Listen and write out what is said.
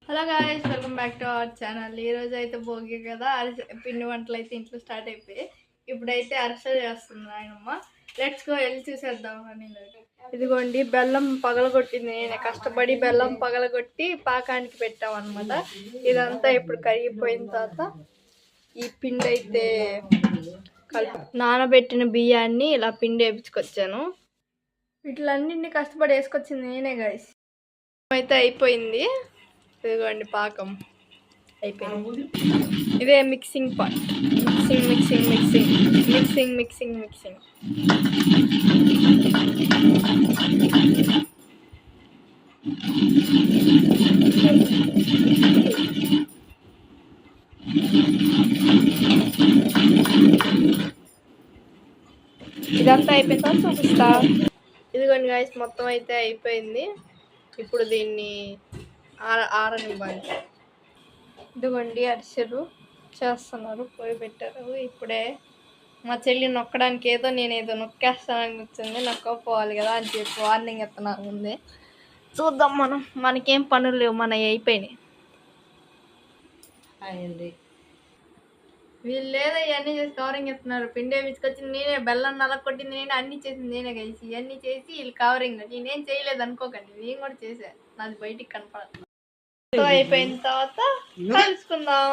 Hello guys, welcome back to our channel. ఈ రోజు అయితే భోగి కదా, పిండి వంటలు అయితే ఇంట్లో స్టార్ట్ అయిపోయాయి. ఇప్పుడైతే అరిసెలు చేస్తుంది ఆయనమ్మ. లెట్స్ గో, వెళ్ళి చూసేద్దాం అని. ఇదిగోండి, బెల్లం పగలగొట్టింది నేనే. కష్టపడి బెల్లం పగలగొట్టి పాకానికి పెట్టాం అనమాట. ఇదంతా ఇప్పుడు కరిగిపోయిన తర్వాత ఈ పిండి అయితే నానబెట్టిన బియ్యాన్ని ఇలా పిండి వేపించుకొచ్చాను. వీటిలన్నింటినీ కష్టపడి వేసుకొచ్చింది నేనే గాయ్స్. అయితే అయిపోయింది. ఇదిగోండి పాకం అయిపోయింది. ఇదే mixing part. Mixing mixing mixing mixing mixing mixing. ఇదంతా అయిపోయిన తర్వాత చూపిస్తా. ఇదిగోండి గాయస్, మొత్తం అయితే అయిపోయింది. ఇప్పుడు దీన్ని ఆరనివ్వాలి. ఇదిగోండి అరిసెలు చేస్తున్నారు, పొయ్యి పెట్టారు. ఇప్పుడే మా చెల్లి నొక్కడానికి ఏదో నేనేదో నొక్కేస్తానని కూర్చుంది. నొక్కకపోవాలి కదా అని చెప్పి వార్నింగ్ ఇస్తున్నారు ముందే. చూద్దాం, మనకేం పనులు లేవు, మనవి అయిపోయినాయి. వీళ్ళు లేదా ఇవన్నీ చేసి కవరింగ్ ఇస్తున్నారు. పిండి వేసుకొచ్చింది నేనే, బెల్లం నలగొట్టింది నేనే, అన్ని చేసింది నేనే కలిసి. ఇవన్నీ చేసి వీళ్ళు కవరింగ్. నేనేం చేయలేదు అనుకోకండి, నేను కూడా చేసా. నాది బయటికి కనపడదు. అయిపోయిన తర్వాత కలుసుకుందాం.